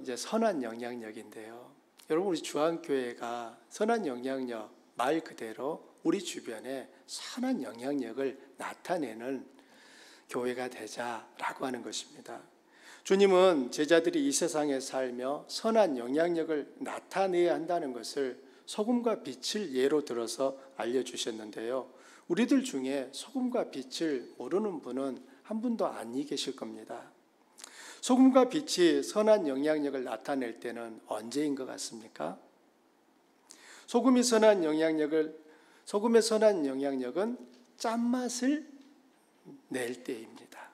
이제 선한 영향력인데요. 여러분, 우리 주안교회가 선한 영향력, 말 그대로 우리 주변에 선한 영향력을 나타내는 교회가 되자라고 하는 것입니다. 주님은 제자들이 이 세상에 살며 선한 영향력을 나타내야 한다는 것을 소금과 빛을 예로 들어서 알려주셨는데요. 우리들 중에 소금과 빛을 모르는 분은 한 분도 안 계실 겁니다. 소금과 빛이 선한 영향력을 나타낼 때는 언제인 것 같습니까? 소금의 선한 영향력은 짠맛을 낼 때입니다.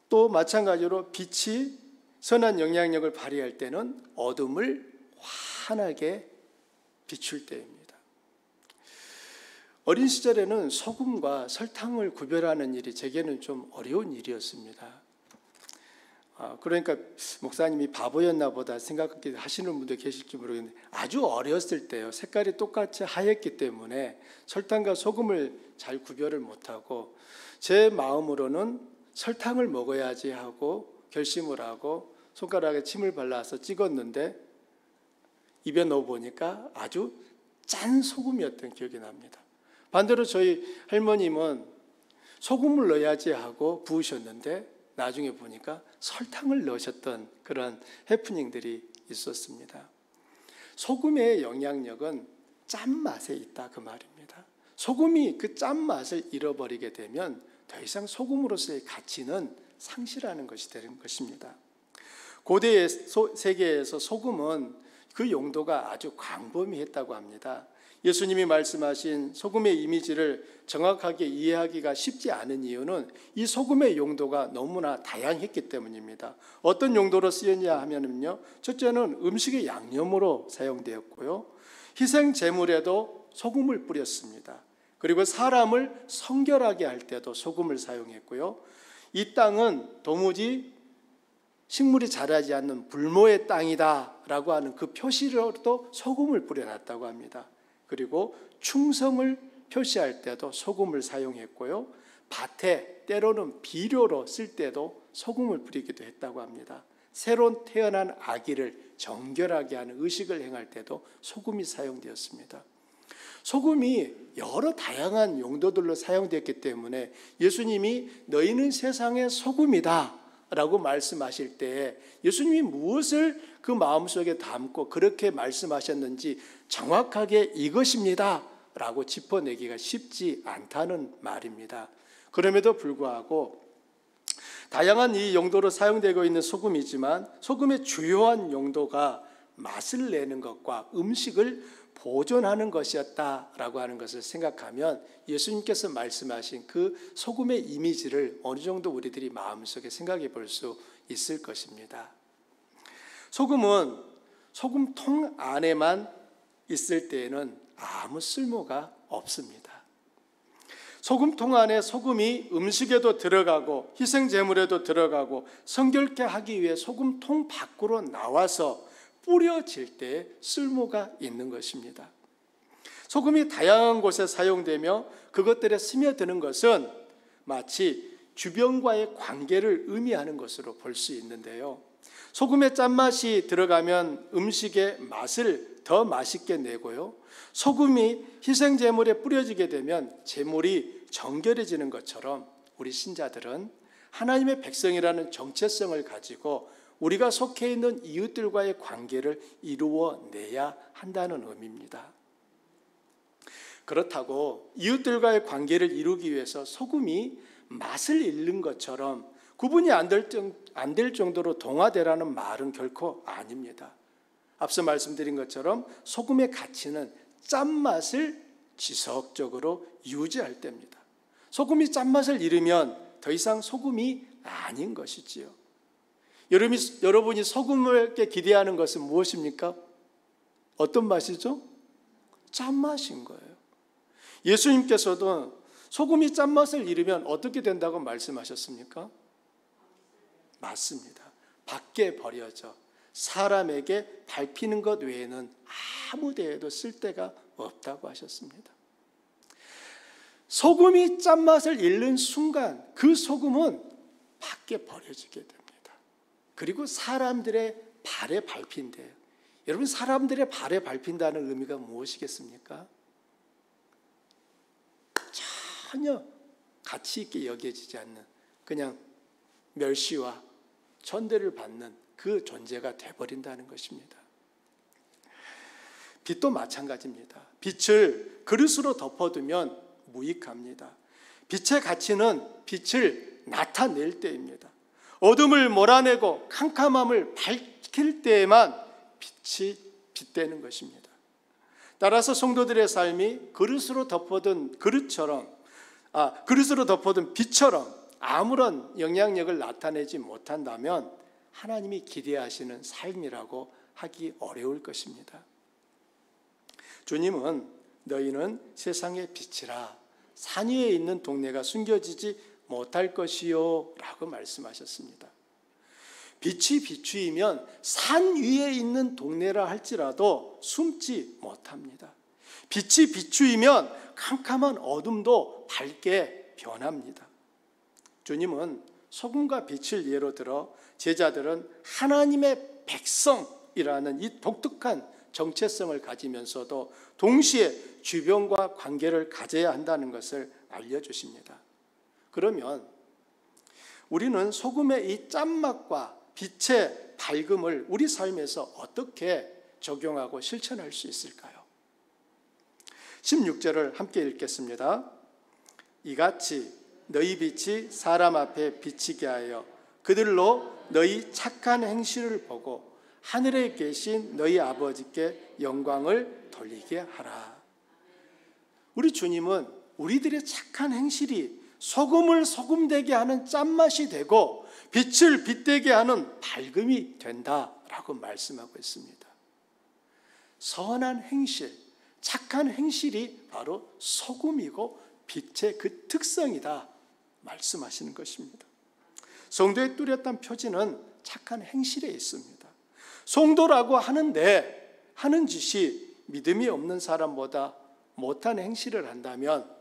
또 마찬가지로 빛이 선한 영향력을 발휘할 때는 어둠을 환하게 비출 때입니다. 어린 시절에는 소금과 설탕을 구별하는 일이 제게는 좀 어려운 일이었습니다. 그러니까 목사님이 바보였나 보다 생각하시는 분도 계실지 모르겠는데, 아주 어렸을 때요, 색깔이 똑같이 하얗기 때문에 설탕과 소금을 잘 구별을 못하고 제 마음으로는 설탕을 먹어야지 하고 결심을 하고 손가락에 침을 발라서 찍었는데 입에 넣어보니까 아주 짠 소금이었던 기억이 납니다. 반대로 저희 할머님은 소금을 넣어야지 하고 부으셨는데 나중에 보니까 설탕을 넣으셨던 그런 해프닝들이 있었습니다. 소금의 영향력은 짠맛에 있다, 그 말입니다. 소금이 그 짠맛을 잃어버리게 되면 더 이상 소금으로서의 가치는 상실하는 것이 되는 것입니다. 고대 세계에서 소금은 그 용도가 아주 광범위했다고 합니다. 예수님이 말씀하신 소금의 이미지를 정확하게 이해하기가 쉽지 않은 이유는 이 소금의 용도가 너무나 다양했기 때문입니다. 어떤 용도로 쓰였냐 하면요, 첫째는 음식의 양념으로 사용되었고요, 희생 제물에도 소금을 뿌렸습니다. 그리고 사람을 성결하게 할 때도 소금을 사용했고요, 이 땅은 도무지 식물이 자라지 않는 불모의 땅이다라고 하는 그 표시로도 소금을 뿌려놨다고 합니다. 그리고 충성을 표시할 때도 소금을 사용했고요, 밭에 때로는 비료로 쓸 때도 소금을 뿌리기도 했다고 합니다. 새로 태어난 아기를 정결하게 하는 의식을 행할 때도 소금이 사용되었습니다. 소금이 여러 다양한 용도들로 사용되었기 때문에 예수님이 너희는 세상의 소금이다 라고 말씀하실 때 예수님이 무엇을 그 마음속에 담고 그렇게 말씀하셨는지 정확하게 이것입니다 라고 짚어내기가 쉽지 않다는 말입니다. 그럼에도 불구하고 다양한 이 용도로 사용되고 있는 소금이지만 소금의 주요한 용도가 맛을 내는 것과 음식을 보존하는 것이었다라고 하는 것을 생각하면 예수님께서 말씀하신 그 소금의 이미지를 어느 정도 우리들이 마음속에 생각해 볼 수 있을 것입니다. 소금은 소금통 안에만 있을 때에는 아무 쓸모가 없습니다. 소금통 안에 소금이 음식에도 들어가고 희생제물에도 들어가고 성결케 하기 위해 소금통 밖으로 나와서 뿌려질 때 쓸모가 있는 것입니다. 소금이 다양한 곳에 사용되며 그것들에 스며드는 것은 마치 주변과의 관계를 의미하는 것으로 볼 수 있는데요. 소금의 짠맛이 들어가면 음식의 맛을 더 맛있게 내고요, 소금이 희생제물에 뿌려지게 되면 제물이 정결해지는 것처럼 우리 신자들은 하나님의 백성이라는 정체성을 가지고 우리가 속해 있는 이웃들과의 관계를 이루어내야 한다는 의미입니다. 그렇다고 이웃들과의 관계를 이루기 위해서 소금이 맛을 잃는 것처럼 구분이 안 될 정도로 동화되라는 말은 결코 아닙니다. 앞서 말씀드린 것처럼 소금의 가치는 짠맛을 지속적으로 유지할 때입니다. 소금이 짠맛을 잃으면 더 이상 소금이 아닌 것이지요. 여러분이 소금을 기대하는 것은 무엇입니까? 어떤 맛이죠? 짠맛인 거예요. 예수님께서도 소금이 짠맛을 잃으면 어떻게 된다고 말씀하셨습니까? 맞습니다. 밖에 버려져 사람에게 밟히는 것 외에는 아무 데에도 쓸데가 없다고 하셨습니다. 소금이 짠맛을 잃는 순간 그 소금은 밖에 버려지게 됩니다. 그리고 사람들의 발에 밟힌대요. 여러분, 사람들의 발에 밟힌다는 의미가 무엇이겠습니까? 전혀 가치 있게 여겨지지 않는, 그냥 멸시와 천대를 받는 그 존재가 돼버린다는 것입니다. 빛도 마찬가지입니다. 빛을 그릇으로 덮어두면 무익합니다. 빛의 가치는 빛을 나타낼 때입니다. 어둠을 몰아내고 캄캄함을 밝힐 때에만 빛이 빛되는 것입니다. 따라서 성도들의 삶이 그릇으로 덮어둔 빛처럼 아무런 영향력을 나타내지 못한다면 하나님이 기대하시는 삶이라고 하기 어려울 것입니다. 주님은 너희는 세상의 빛이라 산 위에 있는 동네가 숨겨지지 못할 것이요 라고 말씀하셨습니다. 빛이 비추이면 산 위에 있는 동네라 할지라도 숨지 못합니다. 빛이 비추이면 캄캄한 어둠도 밝게 변합니다. 주님은 소금과 빛을 예로 들어 제자들은 하나님의 백성이라는 이 독특한 정체성을 가지면서도 동시에 주변과 관계를 가져야 한다는 것을 알려주십니다. 그러면 우리는 소금의 이 짠맛과 빛의 밝음을 우리 삶에서 어떻게 적용하고 실천할 수 있을까요? 16절을 함께 읽겠습니다. 이같이 너희 빛이 사람 앞에 비치게 하여 그들로 너희 착한 행실을 보고 하늘에 계신 너희 아버지께 영광을 돌리게 하라. 우리 주님은 우리들의 착한 행실이 소금을 소금되게 하는 짠맛이 되고 빛을 빛되게 하는 밝음이 된다라고 말씀하고 있습니다. 선한 행실, 착한 행실이 바로 소금이고 빛의 그 특성이다 말씀하시는 것입니다. 성도의 뚜렷한 표지는 착한 행실에 있습니다. 성도라고 하는데 하는 짓이 믿음이 없는 사람보다 못한 행실을 한다면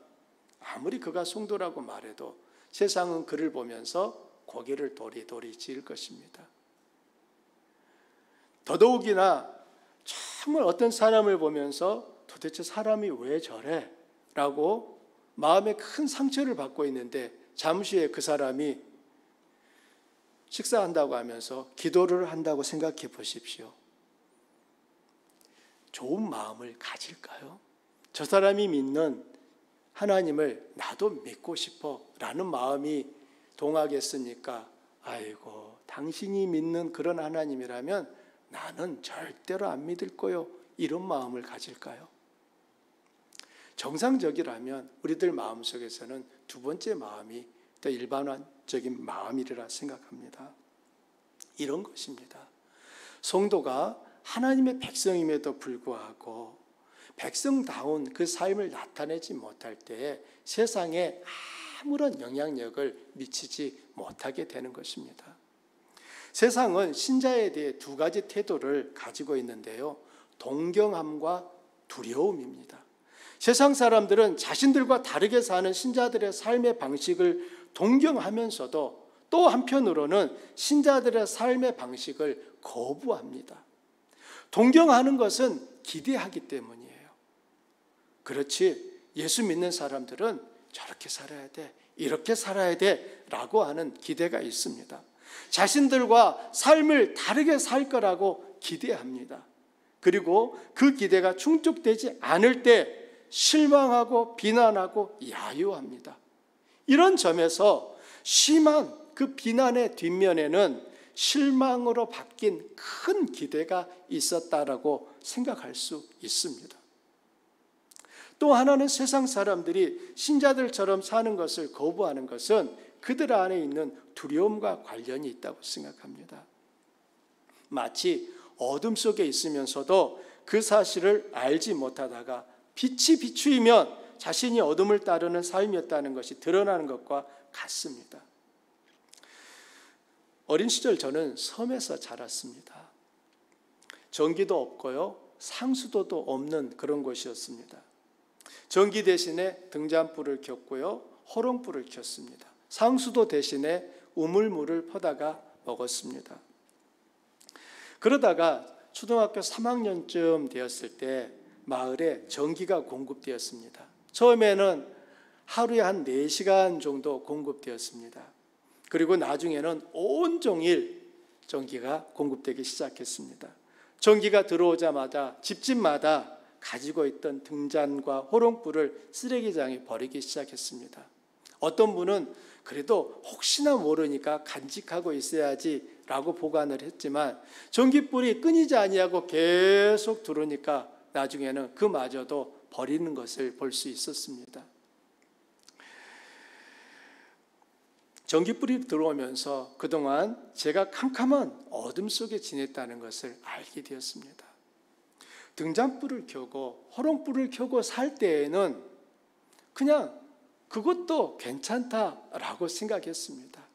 아무리 그가 성도라고 말해도 세상은 그를 보면서 고개를 도리도리 질 것입니다. 더더욱이나 정말 어떤 사람을 보면서 도대체 사람이 왜 저래? 라고 마음에 큰 상처를 받고 있는데 잠시 후에 그 사람이 식사한다고 하면서 기도를 한다고 생각해 보십시오. 좋은 마음을 가질까요? 저 사람이 믿는 하나님을 나도 믿고 싶어 라는 마음이 동하겠습니까? 아이고, 당신이 믿는 그런 하나님이라면 나는 절대로 안 믿을 거요. 이런 마음을 가질까요? 정상적이라면 우리들 마음속에서는 두 번째 마음이 더 일반적인 마음이라 생각합니다. 이런 것입니다. 성도가 하나님의 백성임에도 불구하고 백성다운 그 삶을 나타내지 못할 때에 세상에 아무런 영향력을 미치지 못하게 되는 것입니다. 세상은 신자에 대해 두 가지 태도를 가지고 있는데요. 동경함과 두려움입니다. 세상 사람들은 자신들과 다르게 사는 신자들의 삶의 방식을 동경하면서도 또 한편으로는 신자들의 삶의 방식을 거부합니다. 동경하는 것은 기대하기 때문이에요. 그렇지, 예수 믿는 사람들은 저렇게 살아야 돼, 이렇게 살아야 돼 라고 하는 기대가 있습니다. 자신들과 삶을 다르게 살 거라고 기대합니다. 그리고 그 기대가 충족되지 않을 때 실망하고 비난하고 야유합니다. 이런 점에서 심한 그 비난의 뒷면에는 실망으로 바뀐 큰 기대가 있었다라고 생각할 수 있습니다. 또 하나는 세상 사람들이 신자들처럼 사는 것을 거부하는 것은 그들 안에 있는 두려움과 관련이 있다고 생각합니다. 마치 어둠 속에 있으면서도 그 사실을 알지 못하다가 빛이 비추이면 자신이 어둠을 따르는 삶이었다는 것이 드러나는 것과 같습니다. 어린 시절 저는 섬에서 자랐습니다. 전기도 없고요, 상수도도 없는 그런 곳이었습니다. 전기 대신에 등잔불을 켰고요, 호롱불을 켰습니다. 상수도 대신에 우물물을 퍼다가 먹었습니다. 그러다가 초등학교 3학년쯤 되었을 때 마을에 전기가 공급되었습니다. 처음에는 하루에 한 4시간 정도 공급되었습니다. 그리고 나중에는 온종일 전기가 공급되기 시작했습니다. 전기가 들어오자마자 집집마다 가지고 있던 등잔과 호롱불을 쓰레기장에 버리기 시작했습니다. 어떤 분은 그래도 혹시나 모르니까 간직하고 있어야지 라고 보관을 했지만 전기불이 끊이지 아니하고 계속 들어오니까 나중에는 그마저도 버리는 것을 볼 수 있었습니다. 전기불이 들어오면서 그동안 제가 캄캄한 어둠 속에 지냈다는 것을 알게 되었습니다. 등잔불을 켜고 호롱불을 켜고 살 때에는 그냥 그것도 괜찮다라고 생각했습니다.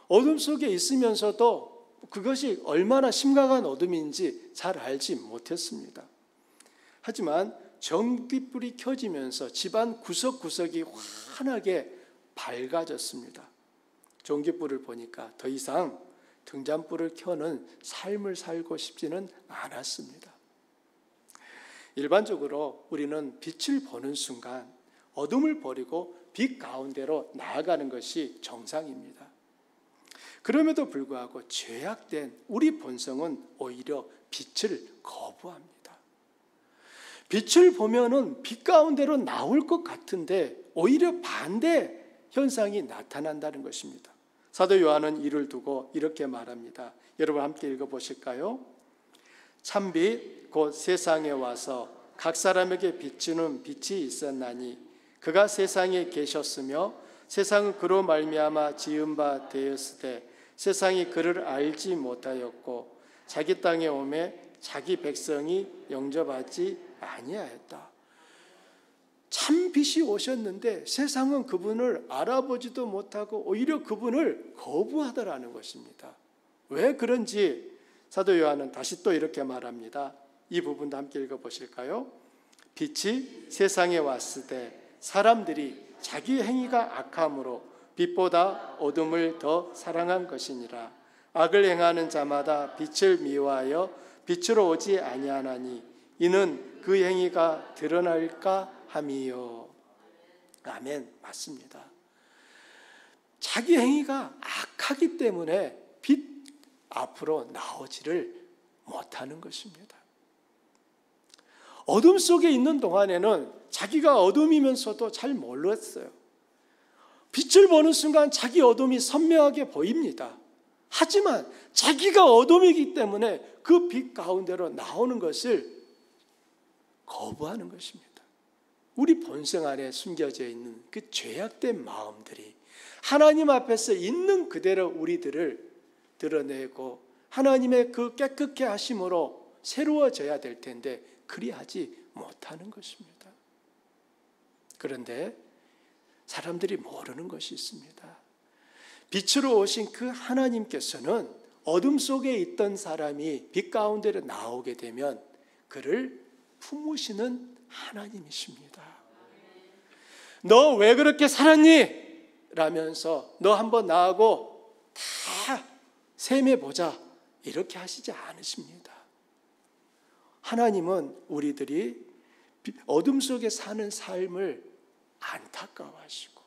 어둠 속에 있으면서도 그것이 얼마나 심각한 어둠인지 잘 알지 못했습니다. 하지만 전기불이 켜지면서 집안 구석구석이 환하게 밝아졌습니다. 전기불을 보니까 더 이상 등잔불을 켜는 삶을 살고 싶지는 않았습니다. 일반적으로 우리는 빛을 보는 순간 어둠을 버리고 빛 가운데로 나아가는 것이 정상입니다. 그럼에도 불구하고 죄악된 우리 본성은 오히려 빛을 거부합니다. 빛을 보면은 빛 가운데로 나올 것 같은데 오히려 반대 현상이 나타난다는 것입니다. 사도 요한은 이를 두고 이렇게 말합니다. 여러분 함께 읽어보실까요? 참빛 곧 세상에 와서 각 사람에게 비추는 빛이 있었나니 그가 세상에 계셨으며 세상은 그로 말미암아 지은 바 되었으되 세상이 그를 알지 못하였고 자기 땅에 오매 자기 백성이 영접하지 아니하였다. 참 빛이 오셨는데 세상은 그분을 알아보지도 못하고 오히려 그분을 거부하더라는 것입니다. 왜 그런지 사도 요한은 다시 또 이렇게 말합니다. 이 부분도 함께 읽어보실까요? 빛이 세상에 왔을 때 사람들이 자기 행위가 악함으로 빛보다 어둠을 더 사랑한 것이니라. 악을 행하는 자마다 빛을 미워하여 빛으로 오지 아니하나니 이는 그 행위가 드러날까 함이요. 아멘. 맞습니다. 자기 행위가 악하기 때문에 빛 앞으로 나오지를 못하는 것입니다. 어둠 속에 있는 동안에는 자기가 어둠이면서도 잘 몰랐어요. 빛을 보는 순간 자기 어둠이 선명하게 보입니다. 하지만 자기가 어둠이기 때문에 그 빛 가운데로 나오는 것을 거부하는 것입니다. 우리 본성 안에 숨겨져 있는 그 죄악된 마음들이 하나님 앞에서 있는 그대로 우리들을 드러내고 하나님의 그 깨끗게 하심으로 새로워져야 될 텐데 그리하지 못하는 것입니다. 그런데 사람들이 모르는 것이 있습니다. 빛으로 오신 그 하나님께서는 어둠 속에 있던 사람이 빛 가운데로 나오게 되면 그를 품으시는 하나님이십니다. 너 왜 그렇게 살았니? 라면서 너 한번 나하고 다 셈해보자 이렇게 하시지 않으십니다. 하나님은 우리들이 어둠 속에 사는 삶을 안타까워하시고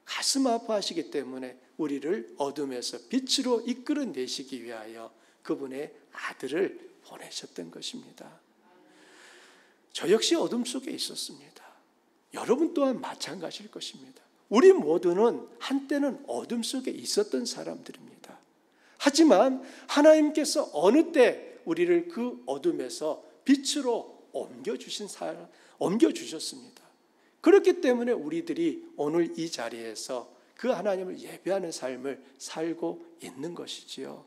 가슴 아파하시기 때문에 우리를 어둠에서 빛으로 이끌어내시기 위하여 그분의 아들을 보내셨던 것입니다. 저 역시 어둠 속에 있었습니다. 여러분 또한 마찬가지일 것입니다. 우리 모두는 한때는 어둠 속에 있었던 사람들입니다. 하지만 하나님께서 어느 때 우리를 그 어둠에서 빛으로 옮겨주셨습니다. 그렇기 때문에 우리들이 오늘 이 자리에서 그 하나님을 예배하는 삶을 살고 있는 것이지요.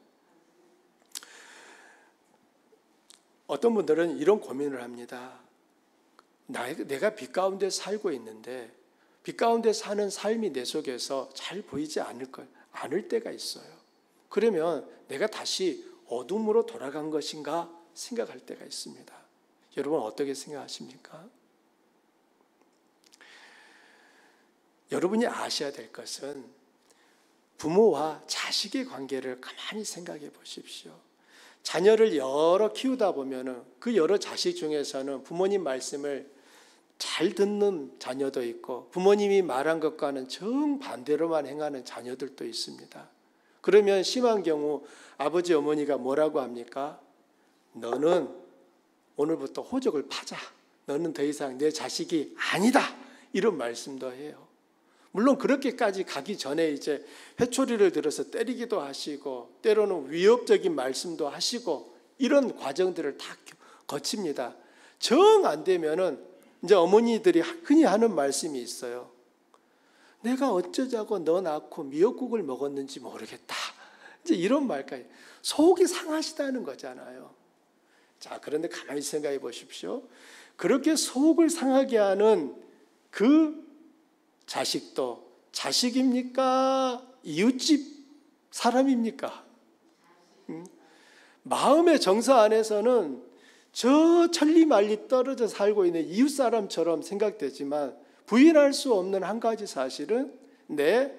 어떤 분들은 이런 고민을 합니다. 내가 빛 가운데 살고 있는데 빛 가운데 사는 삶이 내 속에서 잘 보이지 않을 때가 있어요. 그러면 내가 다시 어둠으로 돌아간 것인가 생각할 때가 있습니다. 여러분 어떻게 생각하십니까? 여러분이 아셔야 될 것은 부모와 자식의 관계를 가만히 생각해 보십시오. 자녀를 여러 키우다 보면은 그 여러 자식 중에서는 부모님 말씀을 잘 듣는 자녀도 있고 부모님이 말한 것과는 정반대로만 행하는 자녀들도 있습니다. 그러면 심한 경우 아버지 어머니가 뭐라고 합니까? 너는 오늘부터 호적을 파자. 너는 더 이상 내 자식이 아니다. 이런 말씀도 해요. 물론 그렇게까지 가기 전에 이제 회초리를 들어서 때리기도 하시고 때로는 위협적인 말씀도 하시고 이런 과정들을 다 거칩니다. 정 안 되면은 이제 어머니들이 흔히 하는 말씀이 있어요. 내가 어쩌자고 너 낳고 미역국을 먹었는지 모르겠다. 이제 이런 말까지. 속이 상하시다는 거잖아요. 자, 그런데 가만히 생각해 보십시오. 그렇게 속을 상하게 하는 그 자식도 자식입니까? 이웃집 사람입니까? 마음의 정서 안에서는 저 천리말리 떨어져 살고 있는 이웃 사람처럼 생각되지만 부인할 수 없는 한 가지 사실은 내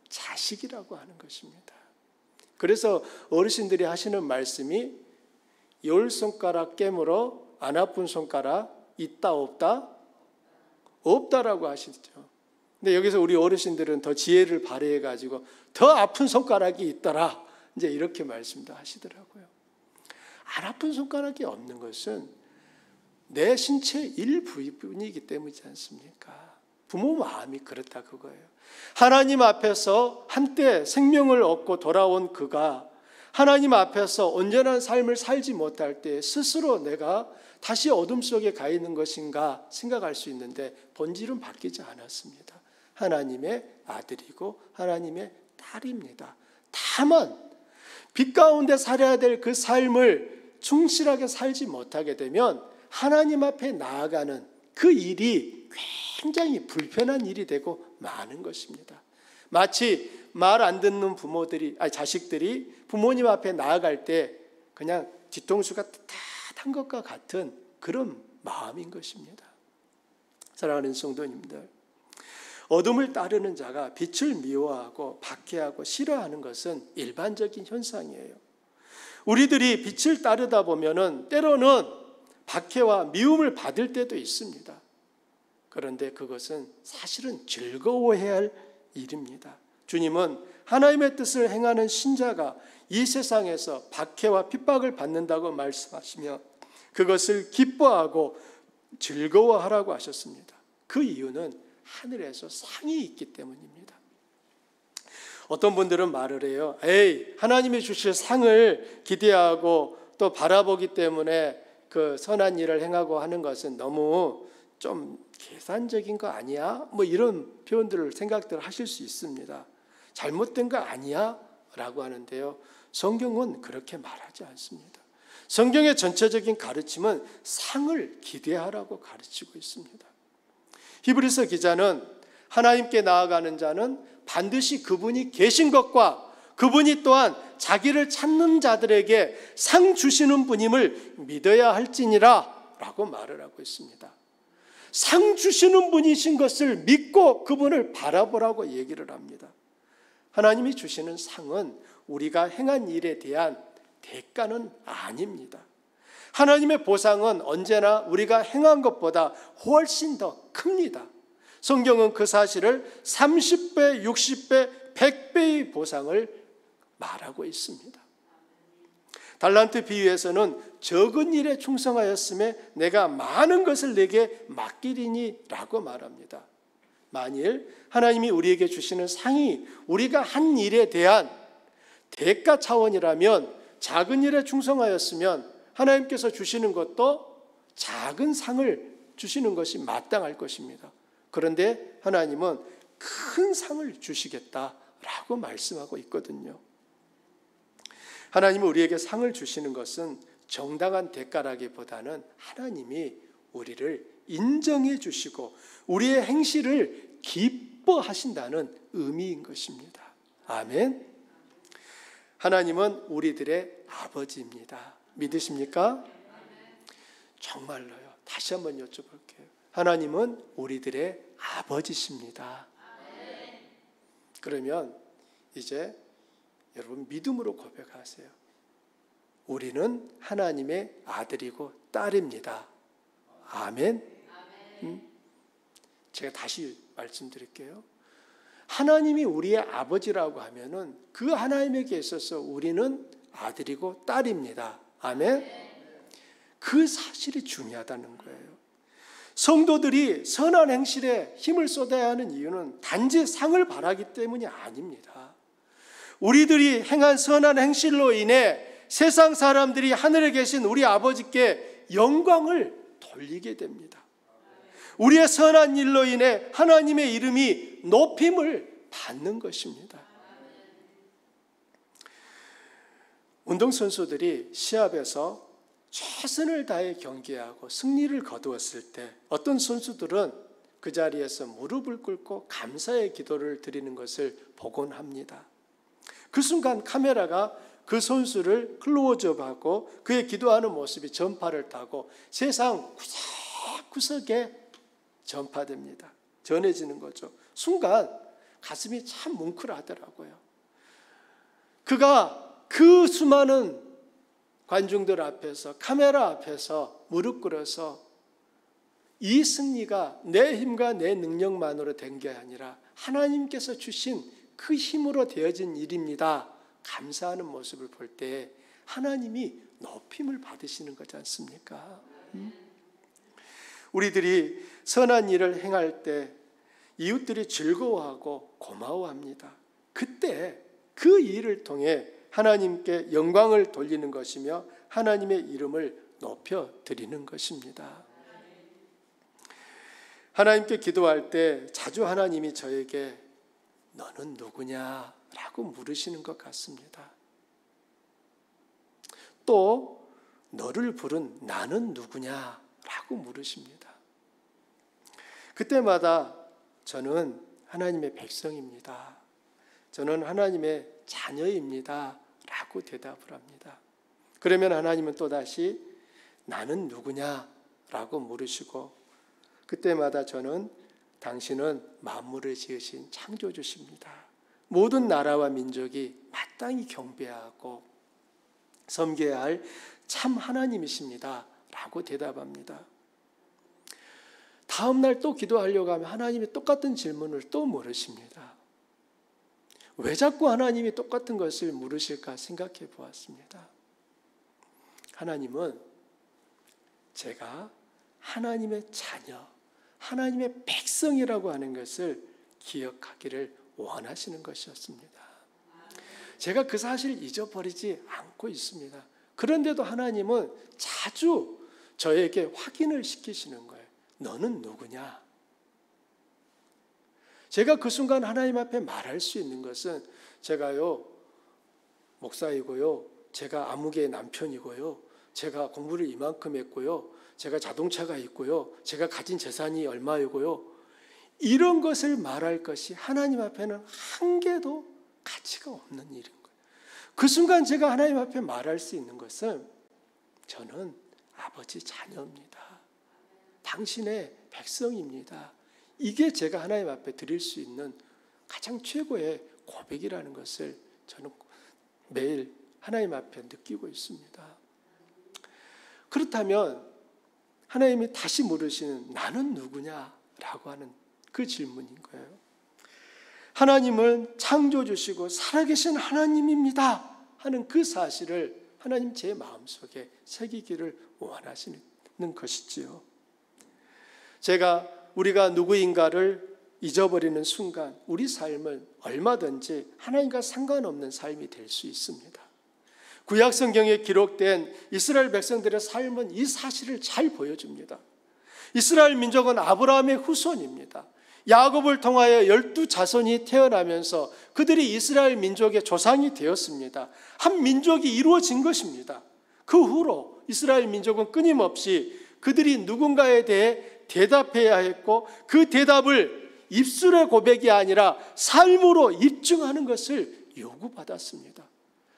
자식이라고 하는 것입니다. 그래서 어르신들이 하시는 말씀이 열 손가락 깨물어 안 아픈 손가락 있다 없다? 없다라고 하시죠. 근데 여기서 우리 어르신들은 더 지혜를 발휘해가지고 더 아픈 손가락이 있더라. 이제 이렇게 말씀도 하시더라고요. 안 아픈 손가락이 없는 것은 내 신체 일부분이기 때문이지 않습니까? 부모 마음이 그렇다 그거예요. 하나님 앞에서 한때 생명을 얻고 돌아온 그가 하나님 앞에서 온전한 삶을 살지 못할 때 스스로 내가 다시 어둠 속에 가 있는 것인가 생각할 수 있는데 본질은 바뀌지 않았습니다. 하나님의 아들이고 하나님의 딸입니다. 다만 빛 가운데 살아야 될 그 삶을 충실하게 살지 못하게 되면 하나님 앞에 나아가는 그 일이 굉장히 불편한 일이 되고 많은 것입니다. 마치 말 안 듣는 자식들이 부모님 앞에 나아갈 때 그냥 뒤통수가 따뜻한 것과 같은 그런 마음인 것입니다. 사랑하는 성도님들, 어둠을 따르는 자가 빛을 미워하고 박해하고 싫어하는 것은 일반적인 현상이에요. 우리들이 빛을 따르다 보면은 때로는 박해와 미움을 받을 때도 있습니다. 그런데 그것은 사실은 즐거워해야 할 일입니다. 주님은 하나님의 뜻을 행하는 신자가 이 세상에서 박해와 핍박을 받는다고 말씀하시며 그것을 기뻐하고 즐거워하라고 하셨습니다. 그 이유는 하늘에서 상이 있기 때문입니다. 어떤 분들은 말을 해요. 하나님이 주실 상을 기대하고 또 바라보기 때문에 그 선한 일을 행하고 하는 것은 너무 좀 계산적인 거 아니야? 뭐 이런 표현들을 생각들을 하실 수 있습니다. 잘못된 거 아니야? 라고 하는데요. 성경은 그렇게 말하지 않습니다. 성경의 전체적인 가르침은 상을 기대하라고 가르치고 있습니다. 히브리서 기자는 하나님께 나아가는 자는 반드시 그분이 계신 것과 그분이 또한 자기를 찾는 자들에게 상 주시는 분임을 믿어야 할지니라 라고 말을 하고 있습니다. 상 주시는 분이신 것을 믿고 그분을 바라보라고 얘기를 합니다. 하나님이 주시는 상은 우리가 행한 일에 대한 대가는 아닙니다. 하나님의 보상은 언제나 우리가 행한 것보다 훨씬 더 큽니다. 성경은 그 사실을 30배, 60배, 100배의 보상을 말하고 있습니다. 달란트 비유에서는 적은 일에 충성하였음에 내가 많은 것을 내게 맡기리니 라고 말합니다. 만일 하나님이 우리에게 주시는 상이 우리가 한 일에 대한 대가 차원이라면 작은 일에 충성하였으면 하나님께서 주시는 것도 작은 상을 주시는 것이 마땅할 것입니다. 그런데 하나님은 큰 상을 주시겠다라고 말씀하고 있거든요. 하나님이 우리에게 상을 주시는 것은 정당한 대가라기보다는 하나님이 우리를 인정해 주시고 우리의 행실을 기뻐하신다는 의미인 것입니다. 아멘. 하나님은 우리들의 아버지입니다. 믿으십니까? 정말로요. 다시 한번 여쭤볼게요. 하나님은 우리들의 아버지십니다. 그러면 이제 여러분 믿음으로 고백하세요. 우리는 하나님의 아들이고 딸입니다. 아멘. 제가 다시 말씀드릴게요. 하나님이 우리의 아버지라고 하면은 그 하나님에게 있어서 우리는 아들이고 딸입니다. 아멘. 그 사실이 중요하다는 거예요. 성도들이 선한 행실에 힘을 쏟아야 하는 이유는 단지 상을 바라기 때문이 아닙니다. 우리들이 행한 선한 행실로 인해 세상 사람들이 하늘에 계신 우리 아버지께 영광을 돌리게 됩니다. 우리의 선한 일로 인해 하나님의 이름이 높임을 받는 것입니다. 운동선수들이 시합에서 최선을 다해 경기하고 승리를 거두었을 때 어떤 선수들은 그 자리에서 무릎을 꿇고 감사의 기도를 드리는 것을 보곤 합니다. 그 순간 카메라가 그 선수를 클로즈업하고 그의 기도하는 모습이 전파를 타고 세상 구석구석에 전파됩니다. 전해지는 거죠. 순간 가슴이 참 뭉클하더라고요. 그가 그 수많은 관중들 앞에서 카메라 앞에서 무릎 꿇어서 이 승리가 내 힘과 내 능력만으로 된 게 아니라 하나님께서 주신 그 힘으로 되어진 일입니다. 감사하는 모습을 볼 때 하나님이 높임을 받으시는 거지 않습니까? 우리들이 선한 일을 행할 때 이웃들이 즐거워하고 고마워합니다. 그때 그 일을 통해 하나님께 영광을 돌리는 것이며 하나님의 이름을 높여드리는 것입니다. 하나님께 기도할 때 자주 하나님이 저에게 너는 누구냐? 라고 물으시는 것 같습니다. 또 너를 부른 나는 누구냐? 라고 물으십니다. 그때마다 저는 하나님의 백성입니다. 저는 하나님의 자녀입니다. 라고 대답을 합니다. 그러면 하나님은 또다시 나는 누구냐? 라고 물으시고 그때마다 저는 당신은 만물을 지으신 창조주십니다. 모든 나라와 민족이 마땅히 경배하고 섬겨야 할 참 하나님이십니다. 라고 대답합니다. 다음 날 또 기도하려고 하면 하나님이 똑같은 질문을 또 물으십니다. 왜 자꾸 하나님이 똑같은 것을 물으실까 생각해 보았습니다. 하나님은 제가 하나님의 자녀, 하나님의 백성이라고 하는 것을 기억하기를 원하시는 것이었습니다. 제가 그 사실을 잊어버리지 않고 있습니다. 그런데도 하나님은 자주 저에게 확인을 시키시는 거예요. 너는 누구냐? 제가 그 순간 하나님 앞에 말할 수 있는 것은 제가요 목사이고요, 제가 아무개의 남편이고요, 제가 공부를 이만큼 했고요, 제가 자동차가 있고요, 제가 가진 재산이 얼마이고요, 이런 것을 말할 것이 하나님 앞에는 한 개도 가치가 없는 일인 거예요. 그 순간 제가 하나님 앞에 말할 수 있는 것은 저는 아버지 자녀입니다. 당신의 백성입니다. 이게 제가 하나님 앞에 드릴 수 있는 가장 최고의 고백이라는 것을 저는 매일 하나님 앞에 느끼고 있습니다. 그렇다면 하나님이 다시 물으시는 나는 누구냐라고 하는 그 질문인 거예요. 하나님은 창조주시고 살아계신 하나님입니다 하는 그 사실을 하나님 제 마음속에 새기기를 원하시는 것이지요. 우리가 누구인가를 잊어버리는 순간 우리 삶은 얼마든지 하나님과 상관없는 삶이 될 수 있습니다. 구약 성경에 기록된 이스라엘 백성들의 삶은 이 사실을 잘 보여줍니다. 이스라엘 민족은 아브라함의 후손입니다. 야곱을 통하여 12자손이 태어나면서 그들이 이스라엘 민족의 조상이 되었습니다. 한 민족이 이루어진 것입니다. 그 후로 이스라엘 민족은 끊임없이 그들이 누군가에 대해 대답해야 했고 그 대답을 입술의 고백이 아니라 삶으로 입증하는 것을 요구받았습니다.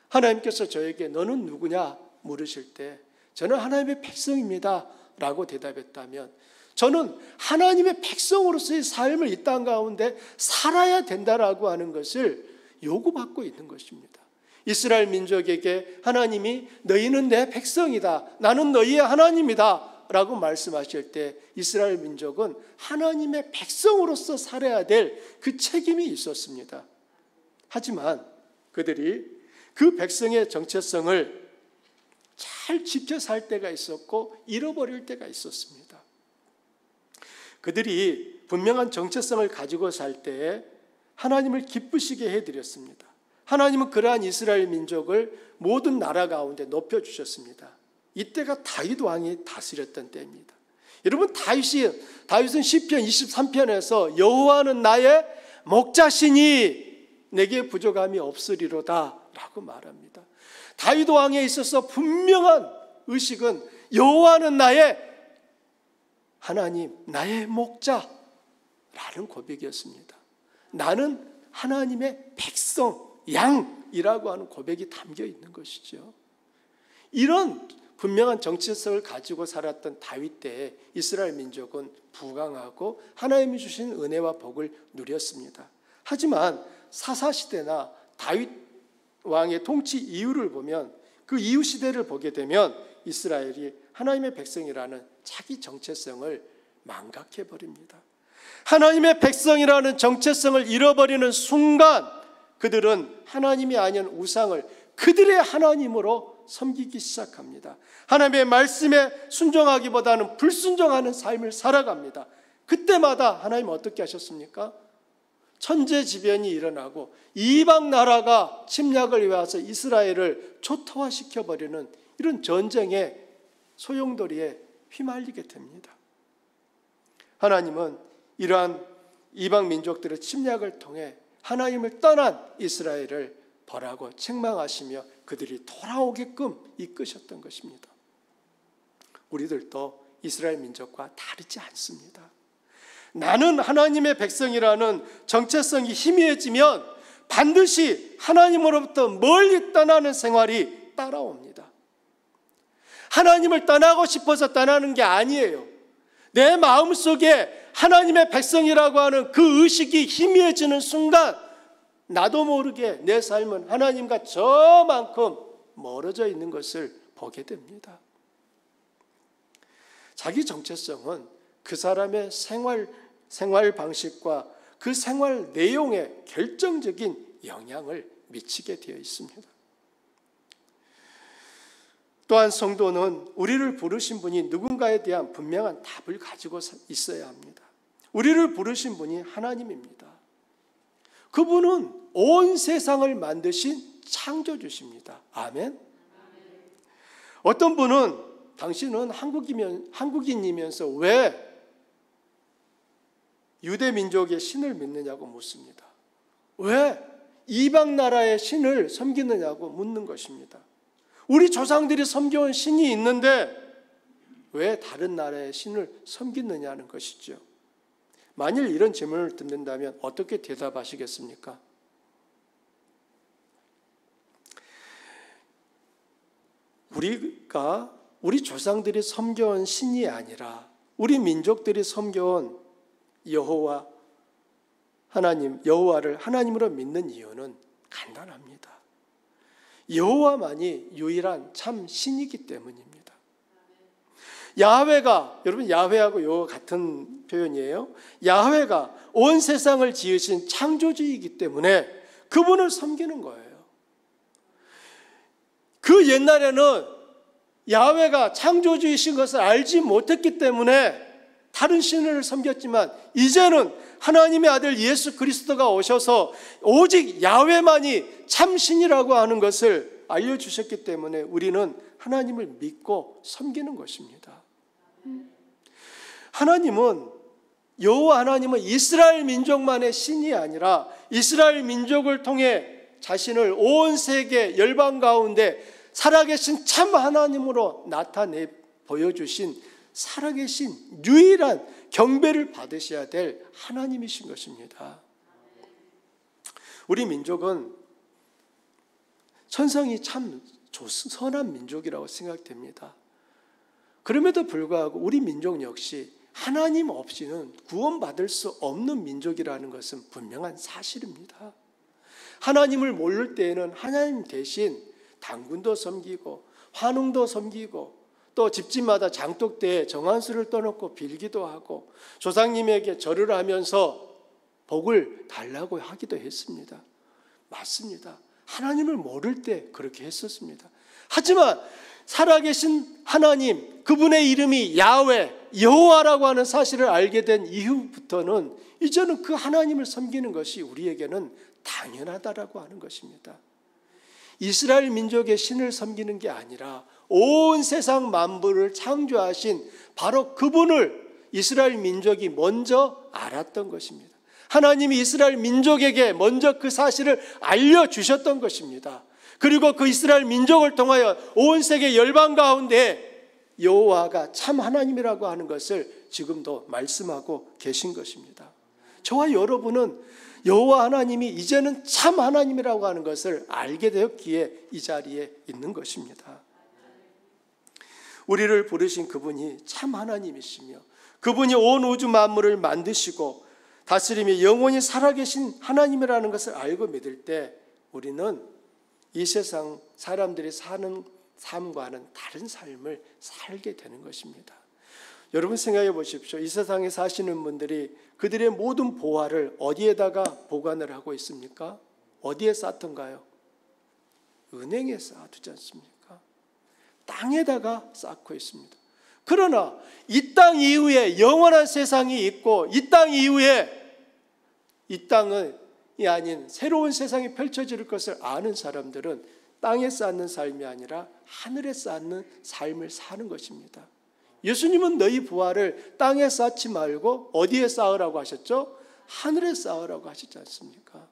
하나님께서 저에게 너는 누구냐 물으실 때 저는 하나님의 백성입니다 라고 대답했다면 저는 하나님의 백성으로서의 삶을 이 땅 가운데 살아야 된다라고 하는 것을 요구받고 있는 것입니다. 이스라엘 민족에게 하나님이 너희는 내 백성이다, 나는 너희의 하나님이다 라고 말씀하실 때 이스라엘 민족은 하나님의 백성으로서 살아야 될 그 책임이 있었습니다. 하지만 그들이 그 백성의 정체성을 잘 지켜 살 때가 있었고 잃어버릴 때가 있었습니다. 그들이 분명한 정체성을 가지고 살 때에 하나님을 기쁘시게 해드렸습니다. 하나님은 그러한 이스라엘 민족을 모든 나라 가운데 높여주셨습니다. 이때가 다윗 왕이 다스렸던 때입니다. 여러분, 다윗은 시편 23편에서 여호와는 나의 목자시니 내게 부족함이 없으리로다 라고 말합니다. 다윗 왕에 있어서 분명한 의식은 여호와는 나의 하나님, 나의 목자라는 고백이었습니다. 나는 하나님의 백성, 양이라고 하는 고백이 담겨 있는 것이죠. 이런 분명한 정체성을 가지고 살았던 다윗 때에 이스라엘 민족은 부강하고 하나님이 주신 은혜와 복을 누렸습니다. 하지만 사사시대나 다윗 왕의 통치 이후를 보면, 그 이후 시대를 보게 되면 이스라엘이 하나님의 백성이라는 자기 정체성을 망각해버립니다. 하나님의 백성이라는 정체성을 잃어버리는 순간 그들은 하나님이 아닌 우상을 그들의 하나님으로 섬기기 시작합니다. 하나님의 말씀에 순종하기보다는 불순종하는 삶을 살아갑니다. 그때마다 하나님은 어떻게 하셨습니까? 천재지변이 일어나고 이방 나라가 침략을 해와서 이스라엘을 초토화시켜버리는 이런 전쟁의 소용돌이에 휘말리게 됩니다. 하나님은 이러한 이방 민족들의 침략을 통해 하나님을 떠난 이스라엘을 벌하고 책망하시며 그들이 돌아오게끔 이끄셨던 것입니다. 우리들도 이스라엘 민족과 다르지 않습니다. 나는 하나님의 백성이라는 정체성이 희미해지면 반드시 하나님으로부터 멀리 떠나는 생활이 따라옵니다. 하나님을 떠나고 싶어서 떠나는 게 아니에요. 내 마음속에 하나님의 백성이라고 하는 그 의식이 희미해지는 순간 나도 모르게 내 삶은 하나님과 저만큼 멀어져 있는 것을 보게 됩니다. 자기 정체성은 그 사람의 생활 방식과 그 생활 내용에 결정적인 영향을 미치게 되어 있습니다. 또한 성도는 우리를 부르신 분이 누군가에 대한 분명한 답을 가지고 있어야 합니다. 우리를 부르신 분이 하나님입니다. 그분은 온 세상을 만드신 창조주십니다. 아멘. 어떤 분은 당신은 한국인이면서 왜 유대 민족의 신을 믿느냐고 묻습니다. 왜 이방 나라의 신을 섬기느냐고 묻는 것입니다. 우리 조상들이 섬겨온 신이 있는데 왜 다른 나라의 신을 섬기느냐는 것이죠. 만일 이런 질문을 듣는다면 어떻게 대답하시겠습니까? 우리 조상들이 섬겨온 신이 아니라 우리 민족들이 섬겨온 여호와 하나님, 여호와를 하나님으로 믿는 이유는 간단합니다. 여호와만이 유일한 참 신이기 때문입니다. 야훼가, 여러분 야훼하고 여호와 같은 표현이에요. 야훼가 온 세상을 지으신 창조주이기 때문에 그분을 섬기는 거예요. 그 옛날에는 야훼가 창조주이신 것을 알지 못했기 때문에 다른 신을 섬겼지만 이제는 하나님의 아들 예수 그리스도가 오셔서 오직 야훼만이 참신이라고 하는 것을 알려주셨기 때문에 우리는 하나님을 믿고 섬기는 것입니다. 여호와 하나님은 이스라엘 민족만의 신이 아니라 이스라엘 민족을 통해 자신을 온 세계 열방 가운데 살아계신 참 하나님으로 나타내 보여주신 살아계신 유일한 경배를 받으셔야 될 하나님이신 것입니다. 우리 민족은 천성이 참 선한 민족이라고 생각됩니다. 그럼에도 불구하고 우리 민족 역시 하나님 없이는 구원받을 수 없는 민족이라는 것은 분명한 사실입니다. 하나님을 모를 때에는 하나님 대신 당군도 섬기고 환웅도 섬기고 또 집집마다 장독대에 정한수를 떠놓고 빌기도 하고 조상님에게 절을 하면서 복을 달라고 하기도 했습니다. 맞습니다. 하나님을 모를 때 그렇게 했었습니다. 하지만 살아계신 하나님, 그분의 이름이 야훼, 여호와라고 하는 사실을 알게 된 이후부터는 이제는 그 하나님을 섬기는 것이 우리에게는 당연하다라고 하는 것입니다. 이스라엘 민족의 신을 섬기는 게 아니라 온 세상 만물을 창조하신 바로 그분을 이스라엘 민족이 먼저 알았던 것입니다. 하나님이 이스라엘 민족에게 먼저 그 사실을 알려주셨던 것입니다. 그리고 그 이스라엘 민족을 통하여 온 세계 열방 가운데 여호와가 참 하나님이라고 하는 것을 지금도 말씀하고 계신 것입니다. 저와 여러분은 여호와 하나님이 이제는 참 하나님이라고 하는 것을 알게 되었기에 이 자리에 있는 것입니다. 우리를 부르신 그분이 참 하나님이시며 그분이 온 우주 만물을 만드시고 다스림이 영원히 살아계신 하나님이라는 것을 알고 믿을 때 우리는 이 세상 사람들이 사는 삶과는 다른 삶을 살게 되는 것입니다. 여러분 생각해 보십시오. 이 세상에 사시는 분들이 그들의 모든 보화를 어디에다가 보관을 하고 있습니까? 어디에 쌓던가요? 은행에 쌓아두지 않습니까? 땅에다가 쌓고 있습니다. 그러나 이 땅 이후에 영원한 세상이 있고 이 땅 이후에 이 땅이 아닌 새로운 세상이 펼쳐질 것을 아는 사람들은 땅에 쌓는 삶이 아니라 하늘에 쌓는 삶을 사는 것입니다. 예수님은 너희 부활을 땅에 쌓지 말고 어디에 쌓으라고 하셨죠? 하늘에 쌓으라고 하시지 않습니까?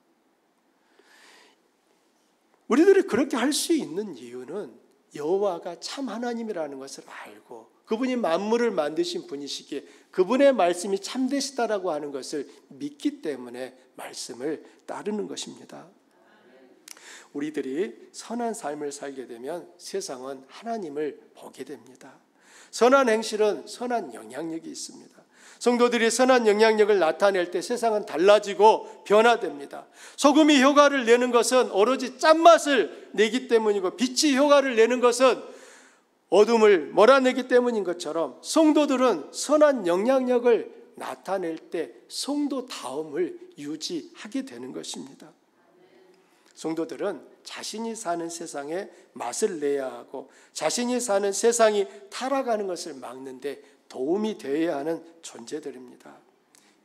우리들이 그렇게 할 수 있는 이유는 여호와가 참 하나님이라는 것을 알고 그분이 만물을 만드신 분이시기에 그분의 말씀이 참되시다라고 하는 것을 믿기 때문에 말씀을 따르는 것입니다. 우리들이 선한 삶을 살게 되면 세상은 하나님을 보게 됩니다. 선한 행실은 선한 영향력이 있습니다. 성도들이 선한 영향력을 나타낼 때 세상은 달라지고 변화됩니다. 소금이 효과를 내는 것은 오로지 짠맛을 내기 때문이고 빛이 효과를 내는 것은 어둠을 몰아내기 때문인 것처럼 성도들은 선한 영향력을 나타낼 때 성도다움을 유지하게 되는 것입니다. 성도들은 자신이 사는 세상에 맛을 내야 하고 자신이 사는 세상이 타락하는 것을 막는데 도움이 되어야 하는 존재들입니다.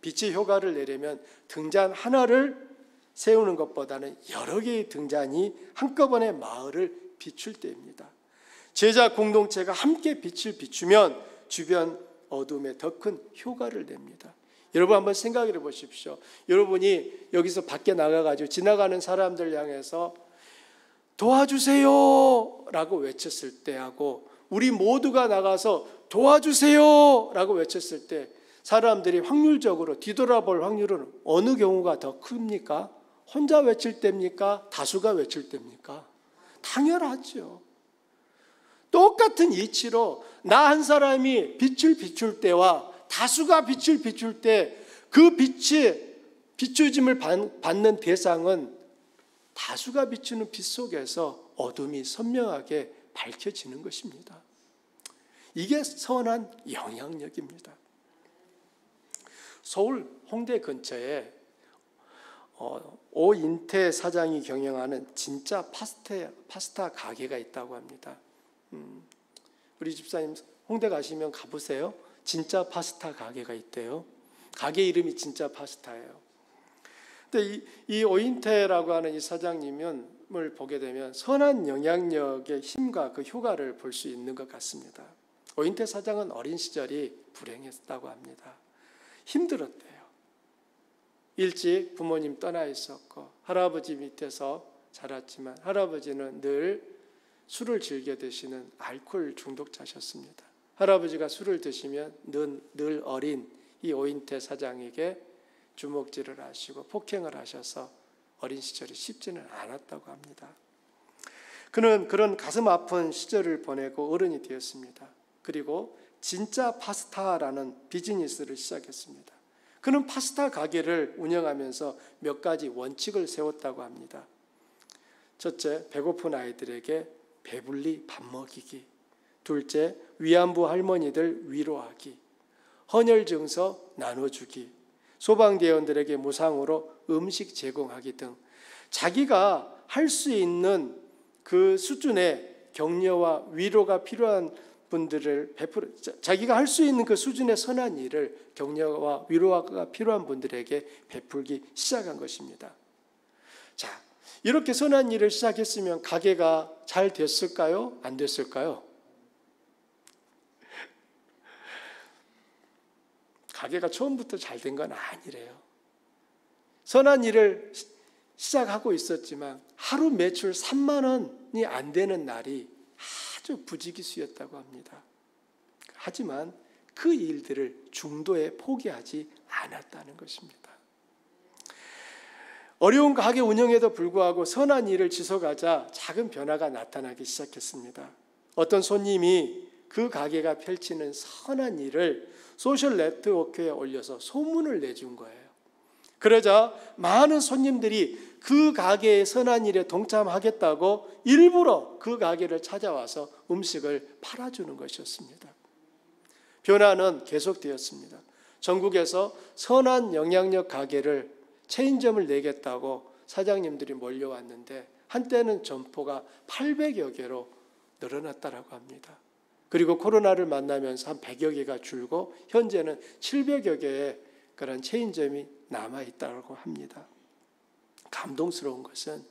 빛이 효과를 내려면 등잔 하나를 세우는 것보다는 여러 개의 등잔이 한꺼번에 마을을 비출 때입니다. 제자 공동체가 함께 빛을 비추면 주변 어둠에 더 큰 효과를 냅니다. 여러분 한번 생각해 보십시오. 여러분이 여기서 밖에 나가가지고 지나가는 사람들 향해서 도와주세요 라고 외쳤을 때하고 우리 모두가 나가서 도와주세요 라고 외쳤을 때 사람들이 확률적으로 뒤돌아볼 확률은 어느 경우가 더 큽니까? 혼자 외칠 때입니까? 다수가 외칠 때입니까? 당연하죠. 똑같은 이치로 나 한 사람이 빛을 비출 때와 다수가 빛을 비출 때 그 빛이 비추짐을 받는 대상은 다수가 비추는 빛 속에서 어둠이 선명하게 밝혀지는 것입니다. 이게 선한 영향력입니다. 서울 홍대 근처에 오인태 사장이 경영하는 진짜 파스타 가게가 있다고 합니다. 우리 집사님 홍대 가시면 가보세요. 진짜 파스타 가게가 있대요. 가게 이름이 진짜 파스타예요. 근데 이 오인태라고 하는 이 사장님을 보게 되면 선한 영향력의 힘과 그 효과를 볼 수 있는 것 같습니다. 오인태 사장은 어린 시절이 불행했다고 합니다. 힘들었대요. 일찍 부모님 떠나 있었고 할아버지 밑에서 자랐지만 할아버지는 늘 술을 즐겨 드시는 알코올 중독자셨습니다. 할아버지가 술을 드시면 늘 어린 이 오인태 사장에게 주먹질을 하시고 폭행을 하셔서 어린 시절이 쉽지는 않았다고 합니다. 그는 그런 가슴 아픈 시절을 보내고 어른이 되었습니다. 그리고 진짜 파스타라는 비즈니스를 시작했습니다. 그는 파스타 가게를 운영하면서 몇 가지 원칙을 세웠다고 합니다. 첫째, 배고픈 아이들에게 배불리 밥 먹이기. 둘째, 위안부 할머니들 위로하기. 헌혈 증서 나눠주기. 소방대원들에게 무상으로 음식 제공하기 등 자기가 할 수 있는 그 수준의 격려와 위로가 필요한 분들을 자기가 할 수 있는 그 수준의 선한 일을 격려와 위로가 필요한 분들에게 베풀기 시작한 것입니다. 자, 이렇게 선한 일을 시작했으면 가게가 잘 됐을까요? 안 됐을까요? 가게가 처음부터 잘 된 건 아니래요. 선한 일을 시작하고 있었지만 하루 매출 3만 원이 안 되는 날이 아주 부지기수였다고 합니다. 하지만 그 일들을 중도에 포기하지 않았다는 것입니다. 어려운 가게 운영에도 불구하고 선한 일을 지속하자 작은 변화가 나타나기 시작했습니다. 어떤 손님이 그 가게가 펼치는 선한 일을 소셜 네트워크에 올려서 소문을 내준 거예요. 그러자 많은 손님들이 그 가게의 선한 일에 동참하겠다고 일부러 그 가게를 찾아와서 음식을 팔아주는 것이었습니다. 변화는 계속되었습니다. 전국에서 선한 영향력 가게를 체인점을 내겠다고 사장님들이 몰려왔는데 한때는 점포가 800여 개로 늘어났다고 합니다. 그리고 코로나를 만나면서 한 100여 개가 줄고 현재는 700여 개의 그런 체인점이 남아있다고 합니다. 감동스러운 것은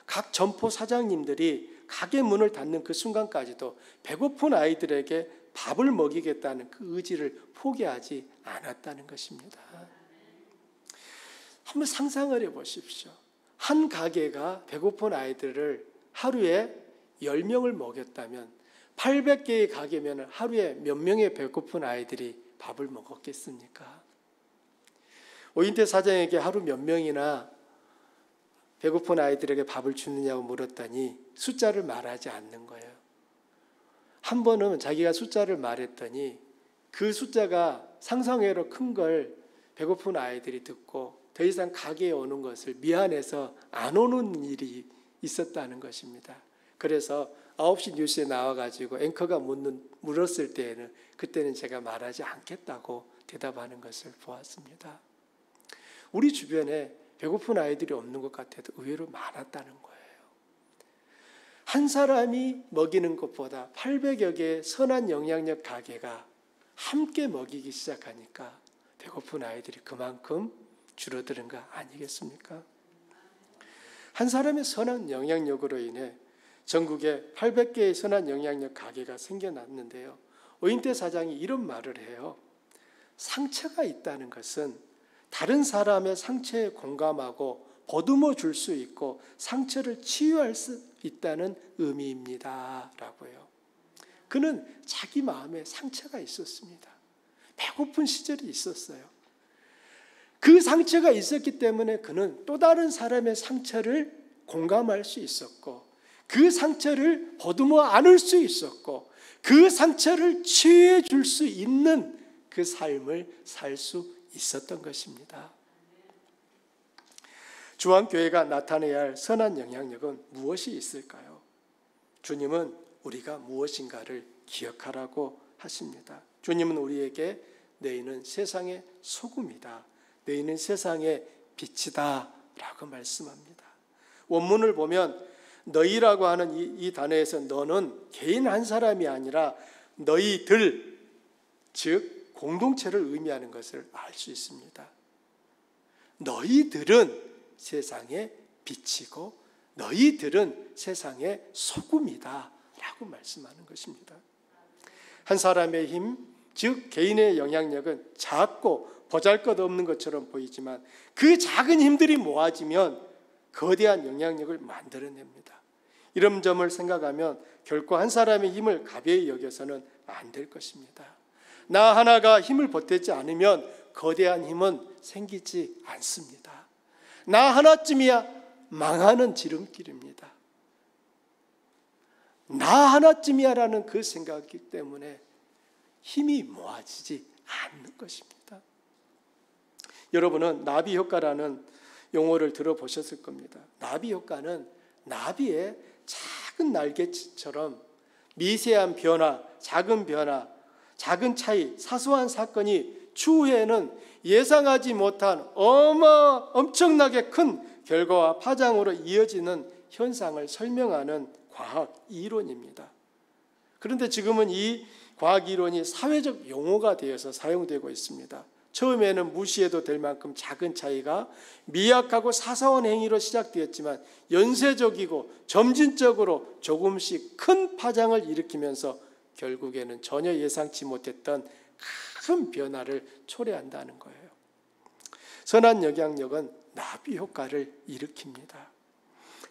각 점포 사장님들이 가게 문을 닫는 그 순간까지도 배고픈 아이들에게 밥을 먹이겠다는 그 의지를 포기하지 않았다는 것입니다. 한번 상상을 해보십시오. 한 가게가 배고픈 아이들을 하루에 10명을 먹였다면 800개의 가게면 하루에 몇 명의 배고픈 아이들이 밥을 먹었겠습니까? 오인태 사장에게 하루 몇 명이나 배고픈 아이들에게 밥을 주느냐고 물었더니 숫자를 말하지 않는 거예요. 한 번은 자기가 숫자를 말했더니 그 숫자가 상상외로 큰 걸 배고픈 아이들이 듣고 더 이상 가게에 오는 것을 미안해서 안 오는 일이 있었다는 것입니다. 그래서 9시 뉴스에 나와가지고 앵커가 물었을 때에는 그때는 제가 말하지 않겠다고 대답하는 것을 보았습니다. 우리 주변에 배고픈 아이들이 없는 것 같아도 의외로 많았다는 거예요. 한 사람이 먹이는 것보다 800여 개의 선한 영향력 가게가 함께 먹이기 시작하니까 배고픈 아이들이 그만큼 줄어드는 거 아니겠습니까? 한 사람의 선한 영향력으로 인해 전국에 800개의 선한 영향력 가게가 생겨났는데요. 오인태 사장이 이런 말을 해요. 상처가 있다는 것은 다른 사람의 상처에 공감하고 보듬어 줄 수 있고 상처를 치유할 수 있다는 의미입니다. 라고요. 그는 자기 마음에 상처가 있었습니다. 배고픈 시절이 있었어요. 그 상처가 있었기 때문에 그는 또 다른 사람의 상처를 공감할 수 있었고 그 상처를 보듬어 안을 수 있었고 그 상처를 치유해 줄 수 있는 그 삶을 살 수 있었던 것입니다. 주안교회가 나타내야 할 선한 영향력은 무엇이 있을까요? 주님은 우리가 무엇인가를 기억하라고 하십니다. 주님은 우리에게 너희는 세상의 소금이다. 너희는 세상의 빛이다 라고 말씀합니다. 원문을 보면 너희라고 하는 이 단어에서 너는 개인 한 사람이 아니라 너희들, 즉 공동체를 의미하는 것을 알 수 있습니다. 너희들은 세상의 빛이고 너희들은 세상의 소금이다 라고 말씀하는 것입니다. 한 사람의 힘, 즉 개인의 영향력은 작고 보잘것없는 것처럼 보이지만 그 작은 힘들이 모아지면 거대한 영향력을 만들어냅니다. 이런 점을 생각하면 결코 한 사람의 힘을 가벼이 여겨서는 안 될 것입니다. 나 하나가 힘을 보태지 않으면 거대한 힘은 생기지 않습니다. 나 하나쯤이야 망하는 지름길입니다. 나 하나쯤이야라는 그 생각이기 때문에 힘이 모아지지 않는 것입니다. 여러분은 나비 효과라는 용어를 들어보셨을 겁니다. 나비 효과는 나비의 작은 날개처럼 미세한 변화, 작은 변화, 작은 차이, 사소한 사건이 추후에는 예상하지 못한 엄청나게 큰 결과와 파장으로 이어지는 현상을 설명하는 과학 이론입니다. 그런데 지금은 이 과학 이론이 사회적 용어가 되어서 사용되고 있습니다. 처음에는 무시해도 될 만큼 작은 차이가 미약하고 사소한 행위로 시작되었지만 연쇄적이고 점진적으로 조금씩 큰 파장을 일으키면서 결국에는 전혀 예상치 못했던 큰 변화를 초래한다는 거예요. 선한 영향력은 나비 효과를 일으킵니다.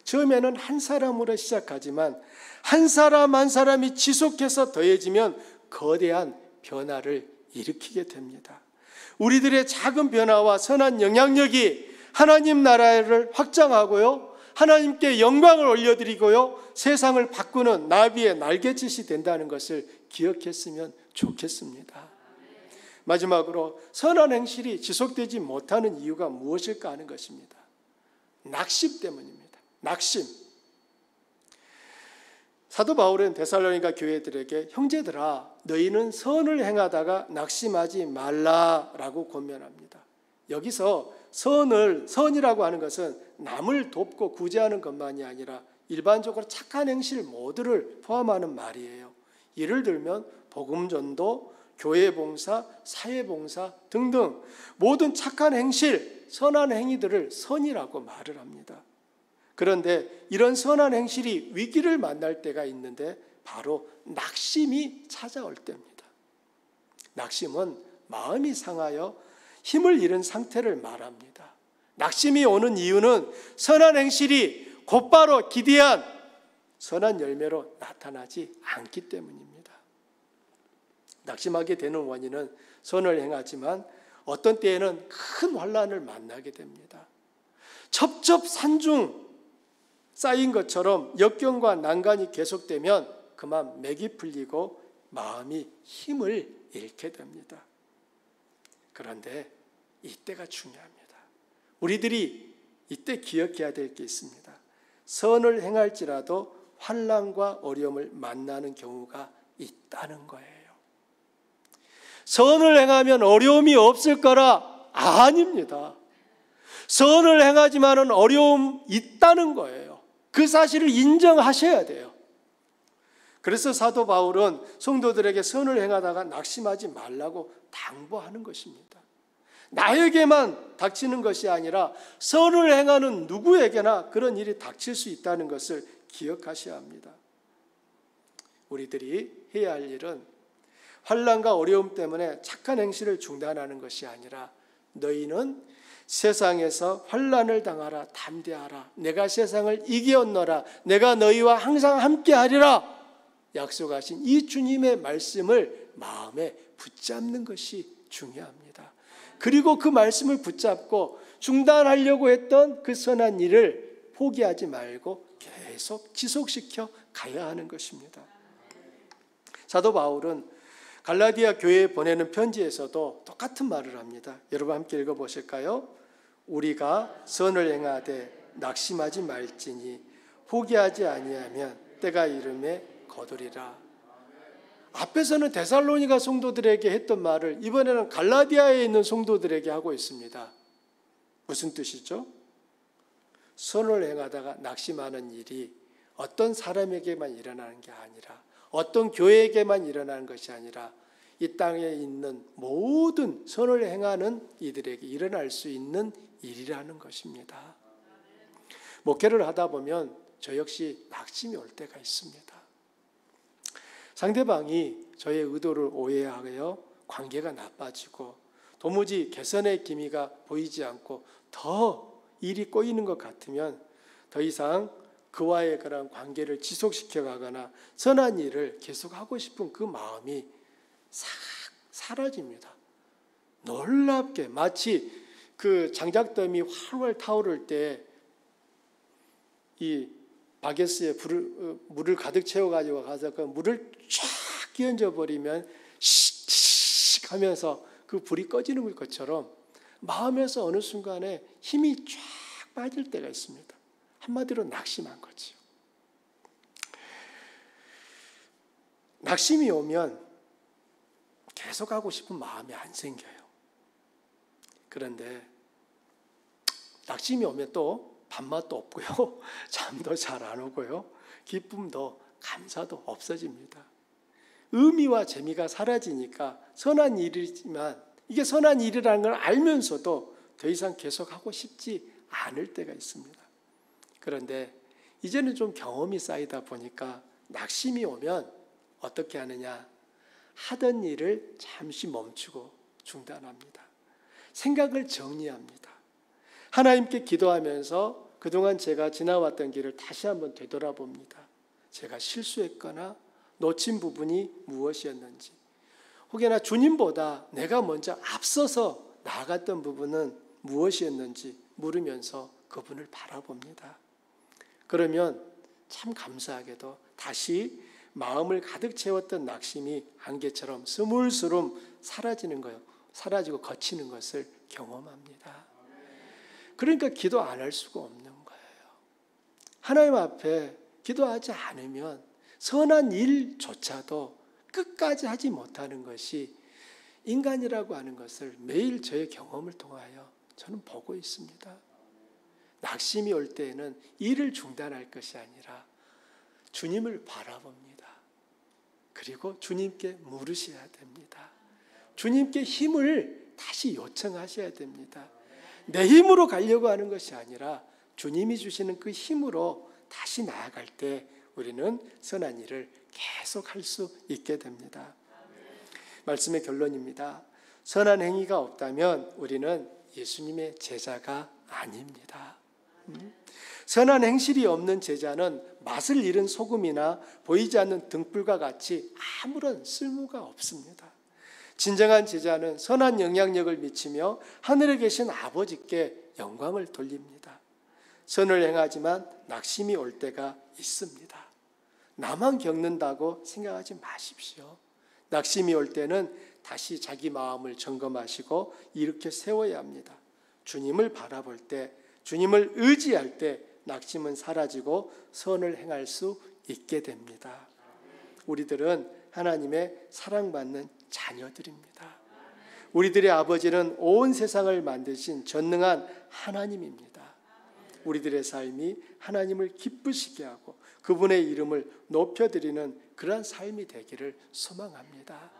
처음에는 한 사람으로 시작하지만 한 사람 한 사람이 지속해서 더해지면 거대한 변화를 일으키게 됩니다. 우리들의 작은 변화와 선한 영향력이 하나님 나라를 확장하고요, 하나님께 영광을 올려드리고요, 세상을 바꾸는 나비의 날갯짓이 된다는 것을 기억했으면 좋겠습니다. 마지막으로 선한 행실이 지속되지 못하는 이유가 무엇일까 하는 것입니다. 낙심 때문입니다. 낙심. 사도 바울은 데살로니가 교회들에게 형제들아 너희는 선을 행하다가 낙심하지 말라라고 권면합니다. 여기서 선이라고 하는 것은 남을 돕고 구제하는 것만이 아니라 일반적으로 착한 행실 모두를 포함하는 말이에요. 예를 들면 복음전도, 교회봉사, 사회봉사 등등 모든 착한 행실, 선한 행위들을 선이라고 말을 합니다. 그런데 이런 선한 행실이 위기를 만날 때가 있는데 바로 낙심이 찾아올 때입니다. 낙심은 마음이 상하여 힘을 잃은 상태를 말합니다. 낙심이 오는 이유는 선한 행실이 곧바로 기대한 선한 열매로 나타나지 않기 때문입니다. 낙심하게 되는 원인은 선을 행하지만 어떤 때에는 큰 환난을 만나게 됩니다. 첩첩산중 쌓인 것처럼 역경과 난관이 계속되면 그만 맥이 풀리고 마음이 힘을 잃게 됩니다. 그런데 이때가 중요합니다. 우리들이 이때 기억해야 될 게 있습니다. 선을 행할지라도 환난과 어려움을 만나는 경우가 있다는 거예요. 선을 행하면 어려움이 없을 거라? 아닙니다. 선을 행하지만은 어려움 있다는 거예요. 그 사실을 인정하셔야 돼요. 그래서 사도 바울은 성도들에게 선을 행하다가 낙심하지 말라고 당부하는 것입니다. 나에게만 닥치는 것이 아니라 선을 행하는 누구에게나 그런 일이 닥칠 수 있다는 것을 기억하셔야 합니다. 우리들이 해야 할 일은 환난과 어려움 때문에 착한 행실을 중단하는 것이 아니라 너희는 세상에서 환난을 당하라 담대하라 내가 세상을 이기었노라 내가 너희와 항상 함께하리라 약속하신 이 주님의 말씀을 마음에 붙잡는 것이 중요합니다. 그리고 그 말씀을 붙잡고 중단하려고 했던 그 선한 일을 포기하지 말고 계속 지속시켜 가야 하는 것입니다. 사도 바울은 갈라디아 교회에 보내는 편지에서도 똑같은 말을 합니다. 여러분 함께 읽어보실까요? 우리가 선을 행하되 낙심하지 말지니 포기하지 아니하면 때가 이름에 거두리라. 앞에서는 데살로니가 성도들에게 했던 말을 이번에는 갈라디아에 있는 성도들에게 하고 있습니다. 무슨 뜻이죠? 선을 행하다가 낙심하는 일이 어떤 사람에게만 일어나는 게 아니라 어떤 교회에게만 일어나는 것이 아니라 이 땅에 있는 모든 선을 행하는 이들에게 일어날 수 있는 일이라는 것입니다. 목회를 하다 보면 저 역시 낙심이 올 때가 있습니다. 상대방이 저의 의도를 오해하여 관계가 나빠지고 도무지 개선의 기미가 보이지 않고 더 일이 꼬이는 것 같으면 더 이상 그와의 그런 관계를 지속시켜 가거나 선한 일을 계속하고 싶은 그 마음이 싹 사라집니다. 놀랍게 마치 그 장작더미 활활 타오를 때 이 바게스에 물을 가득 채워가지고 가서 그 물을 쫙 끼얹어 버리면 씩 하면서 그 불이 꺼지는 것처럼 마음에서 어느 순간에 힘이 쫙 빠질 때가 있습니다. 한마디로 낙심한 거지요. 낙심이 오면 계속 하고 싶은 마음이 안 생겨요. 그런데 낙심이 오면 또 밥맛도 없고요. 잠도 잘 안 오고요. 기쁨도 감사도 없어집니다. 의미와 재미가 사라지니까 선한 일이지만 이게 선한 일이라는 걸 알면서도 더 이상 계속하고 싶지 않을 때가 있습니다. 그런데 이제는 좀 경험이 쌓이다 보니까 낙심이 오면 어떻게 하느냐? 하던 일을 잠시 멈추고 중단합니다. 생각을 정리합니다. 하나님께 기도하면서 그동안 제가 지나왔던 길을 다시 한번 되돌아봅니다. 제가 실수했거나 놓친 부분이 무엇이었는지, 혹여나 주님보다 내가 먼저 앞서서 나아갔던 부분은 무엇이었는지 물으면서 그분을 바라봅니다. 그러면 참 감사하게도 다시 마음을 가득 채웠던 낙심이 안개처럼 스물스름 사라지는 거예요. 사라지고 거치는 것을 경험합니다. 그러니까 기도 안 할 수가 없는 거예요. 하나님 앞에 기도하지 않으면 선한 일조차도 끝까지 하지 못하는 것이 인간이라고 하는 것을 매일 저의 경험을 통하여 저는 보고 있습니다. 낙심이 올 때에는 일을 중단할 것이 아니라 주님을 바라봅니다. 그리고 주님께 물으셔야 됩니다. 주님께 힘을 다시 요청하셔야 됩니다. 내 힘으로 가려고 하는 것이 아니라 주님이 주시는 그 힘으로 다시 나아갈 때 우리는 선한 일을 계속 할 수 있게 됩니다. 말씀의 결론입니다. 선한 행위가 없다면 우리는 예수님의 제자가 아닙니다. 선한 행실이 없는 제자는 맛을 잃은 소금이나 보이지 않는 등불과 같이 아무런 쓸모가 없습니다. 진정한 제자는 선한 영향력을 미치며 하늘에 계신 아버지께 영광을 돌립니다. 선을 행하지만 낙심이 올 때가 있습니다. 나만 겪는다고 생각하지 마십시오. 낙심이 올 때는 다시 자기 마음을 점검하시고 일으켜 세워야 합니다. 주님을 바라볼 때, 주님을 의지할 때 낙심은 사라지고 선을 행할 수 있게 됩니다. 우리들은 하나님의 사랑받는 자녀들입니다. 우리들의 아버지는 온 세상을 만드신 전능한 하나님입니다. 우리들의 삶이 하나님을 기쁘시게 하고 그분의 이름을 높여드리는 그러한 삶이 되기를 소망합니다.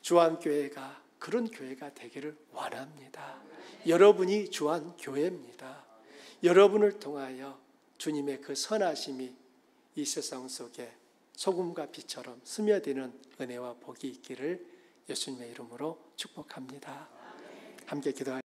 주안교회가 그런 교회가 되기를 원합니다. 여러분이 주안교회입니다. 여러분을 통하여 주님의 그 선하심이 이 세상 속에 소금과 빛처럼 스며드는 은혜와 복이 있기를 예수님의 이름으로 축복합니다. 함께 기도하겠습니다.